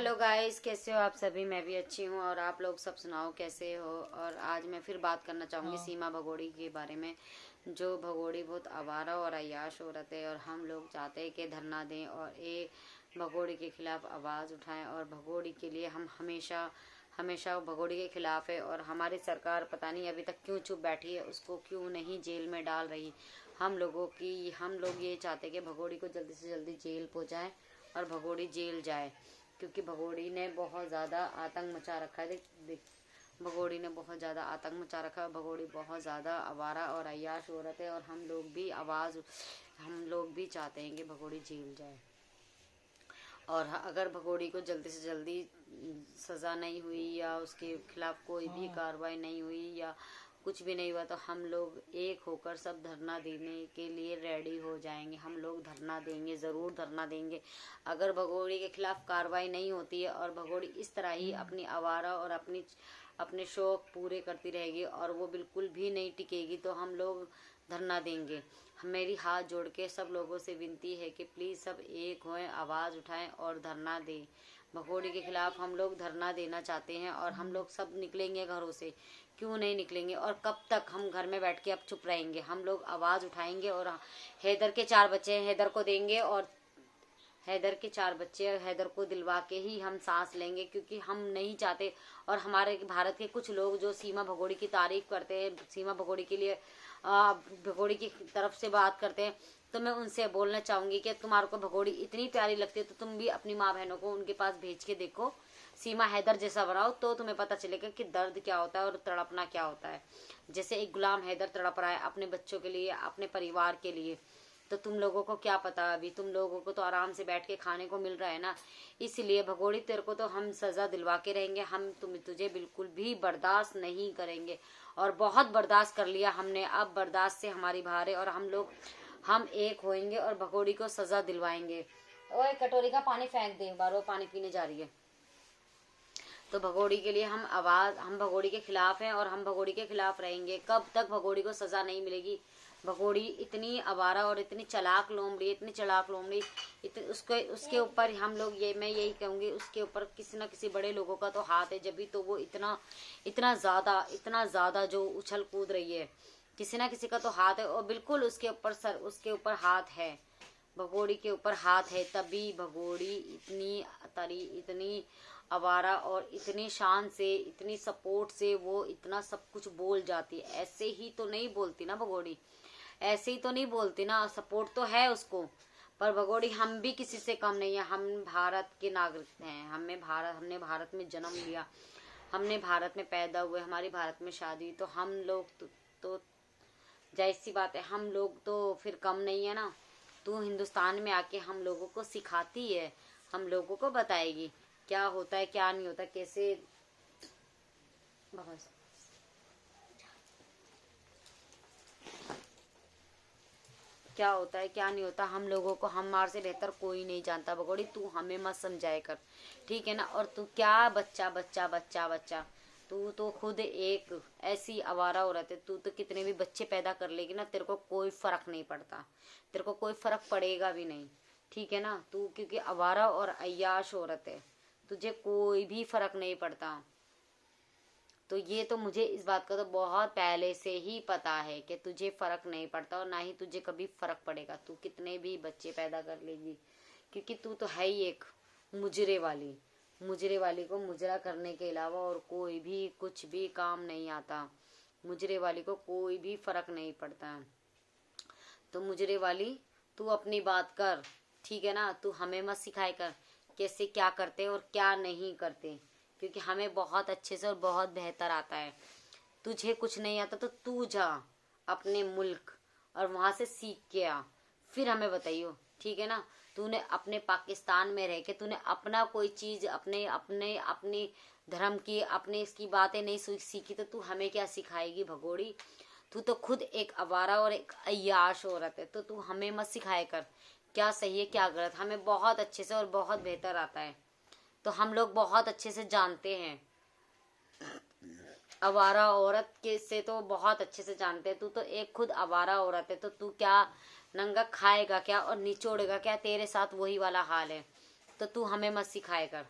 Hello guys, कैसे हो आप सभी। मैं भी अच्छी हूँ और आप लोग सब सुनाओ कैसे हो। और आज मैं फिर बात करना चाहूँगी सीमा भगोड़ी के बारे में। जो भगोड़ी बहुत आवारा और अय्याश औरत है और हम लोग चाहते हैं कि धरना दें और ये भगोड़ी के खिलाफ आवाज़ उठाएं। और भगोड़ी के लिए हम हमेशा हमेशा भगोड़ी के खिलाफ है। और हमारी सरकार पता नहीं अभी तक क्यों चुप बैठी है, उसको क्यों नहीं जेल में डाल रही। हम लोग ये चाहते हैं कि भगोड़ी को जल्दी से जल्दी जेल पहुँचाएं और भगोड़ी जेल जाए, क्योंकि भगोड़ी ने बहुत ज़्यादा आतंक मचा रखा है। देख भगोड़ी ने बहुत ज़्यादा आतंक मचा रखा है। भगोड़ी बहुत ज़्यादा आवारा और अय्याश औरत है और हम लोग भी चाहते हैं कि भगोड़ी जेल जाए। और अगर भगोड़ी को जल्दी से जल्दी सज़ा नहीं हुई या उसके खिलाफ कोई भी कार्रवाई नहीं हुई या कुछ भी नहीं हुआ तो हम लोग एक होकर सब धरना देने के लिए रेडी हो जाएंगे। हम लोग धरना देंगे, ज़रूर धरना देंगे। अगर भगोड़ी के खिलाफ कार्रवाई नहीं होती है और भगोड़ी इस तरह ही अपनी आवारा और अपने शौक पूरे करती रहेगी और वो बिल्कुल भी नहीं टिकेगी तो हम लोग धरना देंगे। मेरी हाथ जोड़ के सब लोगों से विनती है कि प्लीज़ सब एक होएं, आवाज़ उठाएं और धरना दें। भगोड़ी के खिलाफ हम लोग धरना देना चाहते हैं और हम लोग सब निकलेंगे घरों से। क्यों नहीं निकलेंगे और कब तक हम घर में बैठ के अब चुप रहेंगे। हम लोग आवाज़ उठाएंगे और हैदर के 4 बच्चे हैं, हैदर को देंगे और हैदर के 4 बच्चे, हैदर को दिलवा के ही हम सांस लेंगे, क्योंकि हम नहीं चाहते। और हमारे भारत के कुछ लोग जो सीमा भगोड़ी की तारीफ करते हैं, सीमा भगोड़ी के लिए भगोड़ी की तरफ से बात करते हैं, तो मैं उनसे बोलना चाहूँगी कि तुम्हारे को भगोड़ी इतनी प्यारी लगती है तो तुम भी अपनी माँ बहनों को उनके पास भेज के देखो, सीमा हैदर जैसा बनाओ, तो तुम्हें पता चलेगा कि दर्द क्या होता है और तड़पना क्या होता है। जैसे एक गुलाम हैदर तड़प रहा है अपने बच्चों के लिए, अपने परिवार के लिए, तो तुम लोगों को क्या पता। अभी तुम लोगों को तो आराम से बैठ के खाने को मिल रहा है ना। इसलिए भगोड़ी तेरे को तो हम सज़ा दिलवा के रहेंगे। हम तुझे बिल्कुल भी बर्दाश्त नहीं करेंगे और बहुत बर्दाश्त कर लिया हमने, अब बर्दाश्त से हमारी बाहर है और हम एक होएंगे और भगोड़ी को सज़ा दिलवाएंगे। ओए कटोरी का पानी फेंक दे, बार वो पानी पीने जा रही है। तो भगोड़ी के लिए हम भगोड़ी के खिलाफ हैं और हम भगोड़ी के खिलाफ रहेंगे। कब तक भगोड़ी को सज़ा नहीं मिलेगी। भगोड़ी इतनी आवारा और इतनी चालाक लोमड़ी उसके ऊपर मैं यही कहूँगी, उसके ऊपर किसी न किसी बड़े लोगों का तो हाथ है, जब भी तो वो इतना ज़्यादा जो उछल कूद रही है, किसी न किसी का तो हाथ है। और बिल्कुल उसके ऊपर हाथ है, भगोड़ी के ऊपर हाथ है, तभी भगोड़ी इतनी आवारा और इतनी शान से, इतनी सपोर्ट से वो इतना सब कुछ बोल जाती है। ऐसे ही तो नहीं बोलती ना भगोड़ी, ऐसे ही तो नहीं बोलती ना, सपोर्ट तो है उसको। पर भगोड़ी हम भी किसी से कम नहीं है। हम भारत के नागरिक हैं, हमने भारत में जन्म लिया, हमने भारत में पैदा हुए, हमारी भारत में शादी, तो हम लोग तो जाहिर सी बात है हम लोग तो फिर कम नहीं है ना। तू हिंदुस्तान में आके हम लोगों को सिखाती है, हम लोगों को बताएगी क्या होता है क्या नहीं होता, कैसे क्या होता है क्या नहीं होता। हम लोगों को हमारे से बेहतर कोई नहीं जानता। भगोड़ी तू हमें मत समझाए कर, ठीक है ना। और तू क्या बच्चा बच्चा बच्चा बच्चा, तू तो खुद एक ऐसी आवारा औरत है। तू तो कितने भी बच्चे पैदा कर लेगी ना, तेरे को कोई फर्क नहीं पड़ता, तेरे को कोई फर्क पड़ेगा भी नहीं, ठीक है ना। तू क्योंकि आवारा और अय्याश औरत है, तुझे कोई भी फर्क नहीं पड़ता। तो ये तो मुझे इस बात का तो बहुत पहले से ही पता है कि तुझे फर्क नहीं पड़ता और ना ही तुझे कभी फर्क पड़ेगा। तू कितने भी बच्चे पैदा कर लेगी, क्योंकि तू तो है ही एक मुजरे वाली को मुजरा करने के अलावा और कोई भी कुछ भी काम नहीं आता। मुजरे वाली को कोई भी फर्क नहीं पड़ता। तो मुजरे वाली तू अपनी बात कर, ठीक है ना। तू हमें मत सिखाए कर कैसे क्या करते और क्या नहीं करते, क्योंकि हमें बहुत अच्छे से और बहुत बेहतर आता है। तुझे कुछ नहीं आता तो तू जा अपने मुल्क और वहाँ से सीख के आ, फिर हमें बताइयो, ठीक है ना। तूने अपने पाकिस्तान में रह के तूने अपना कोई चीज़ अपने धर्म की अपने इसकी बातें नहीं सीखी तो तू हमें क्या सिखाएगी भगोड़ी। तू तो खुद एक आवारा और एक अय्याश औरत है, तो तू हमें मत सिखाए कर क्या सही है क्या गलत। हमें बहुत अच्छे से और बहुत बेहतर आता है, तो हम लोग बहुत अच्छे से जानते हैं। आवारा औरत के से तो बहुत अच्छे से जानते हैं। तू तो एक खुद आवारा औरत है, तो तू क्या नंगा खाएगा क्या और निचोड़ेगा क्या, तेरे साथ वही वाला हाल है। तो तू हमें मत सिखाए कर,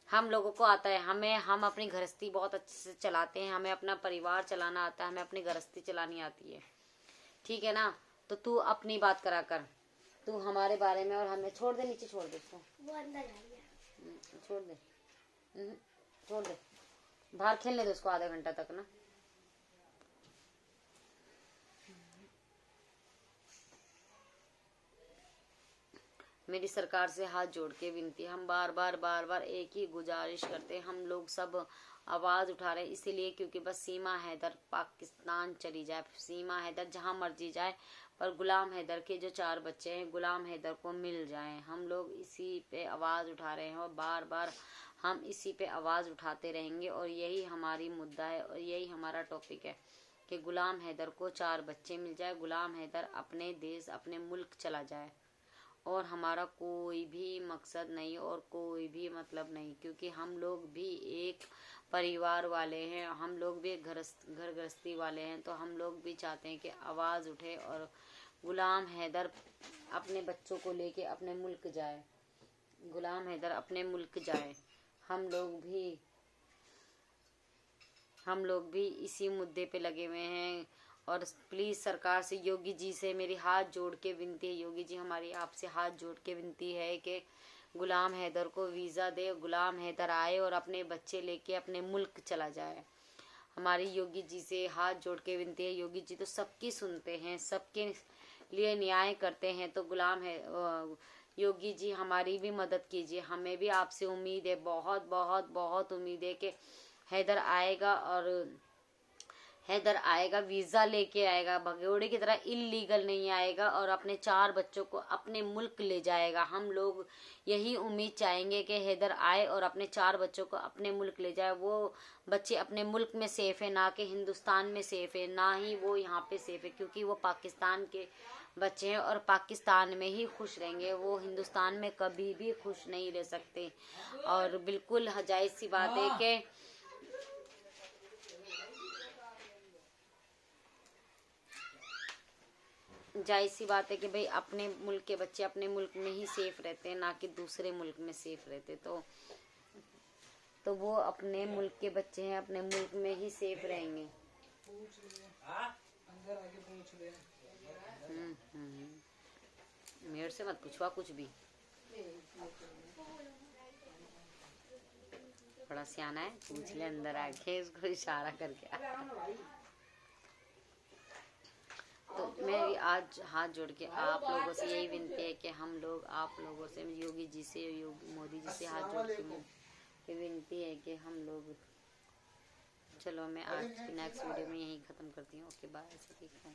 हम लोगों को आता है, हम अपनी गृहस्थी बहुत अच्छे से चलाते हैं, हमें अपना परिवार चलाना आता है, हमें अपनी गृहस्थी चलानी आती है, ठीक है ना। तो तू अपनी बात करा कर, तू हमारे बारे में, और हमें छोड़ दे, नीचे छोड़ दे उसको, वो अंदर छोड़ दे, छोड़ दे, बाहर खेलने दे उसको आधा घंटा तक ना। मेरी सरकार से हाथ जोड़ के विनती है, हम बार बार एक ही गुजारिश करते हैं, हम लोग सब आवाज उठा रहे हैं, इसीलिए क्योंकि बस सीमा हैदर पाकिस्तान चली जाए, सीमा हैदर जहां मर्जी जाए, पर गुलाम हैदर के जो 4 बच्चे हैं गुलाम हैदर को मिल जाएं। हम लोग इसी पे आवाज उठा रहे हैं और बार बार हम इसी पे आवाज उठाते रहेंगे, और यही हमारी मुद्दा है और यही हमारा टॉपिक है कि गुलाम हैदर को 4 बच्चे मिल जाए, गुलाम हैदर अपने देश अपने मुल्क चला जाए, और हमारा कोई भी मकसद नहीं और कोई भी मतलब नहीं, क्योंकि हम लोग भी एक परिवार वाले हैं, हम लोग भी घर गृहस्थी वाले हैं, तो हम लोग भी चाहते हैं कि आवाज़ उठे और गुलाम हैदर अपने बच्चों को लेके अपने मुल्क जाए, गुलाम हैदर अपने मुल्क जाए। हम लोग भी इसी मुद्दे पे लगे हुए हैं, और प्लीज़ सरकार से, योगी जी से मेरी हाथ जोड़ के विनती है, योगी जी हमारी आपसे हाथ जोड़ के विनती है कि गुलाम हैदर को वीज़ा दे, गुलाम हैदर आए और अपने बच्चे लेके अपने मुल्क चला जाए। हमारी योगी जी से हाथ जोड़ के विनती है, योगी जी तो सबकी सुनते हैं, सबके लिए न्याय करते हैं, तो गुलाम है योगी जी हमारी भी मदद कीजिए, हमें भी आपसे उम्मीद है, बहुत बहुत बहुत उम्मीद है कि हैदर आएगा, और हैदर आएगा, वीज़ा लेके आएगा, भगोड़े की तरह इल्लीगल नहीं आएगा, और अपने 4 बच्चों को अपने मुल्क ले जाएगा। हम लोग यही उम्मीद चाहेंगे कि हैदर आए और अपने 4 बच्चों को अपने मुल्क ले जाए। वो बच्चे अपने मुल्क में सेफ है, ना कि हिंदुस्तान में सेफ है, ना ही वो यहाँ पे सेफ है, क्योंकि वो पाकिस्तान के बच्चे हैं और पाकिस्तान में ही खुश रहेंगे, वो हिंदुस्तान में कभी भी खुश नहीं रह सकते। और बिल्कुल जायज़ सी बात है कि जायज़ सी बात है कि भाई अपने मुल्क के बच्चे अपने मुल्क में ही सेफ रहते हैं, ना कि दूसरे मुल्क में सेफ रहते, तो वो अपने मुल्क के बच्चे हैं, अपने मुल्क में ही सेफ रहेंगे। मेरे से मत पूछवा कुछ भी, बड़ा सियाना है, पूछ ले अंदर आके, उसको इशारा करके। तो मेरी आज हाथ जोड़ के आप लोगों से यही विनती है कि हम लोग आप लोगों से, योगी जी से, मोदी जी से हाथ जोड़ के विनती है कि हम लोग, चलो मैं आज की नेक्स्ट वीडियो में यही ख़त्म करती हूँ। ओके बाय, ठीक है।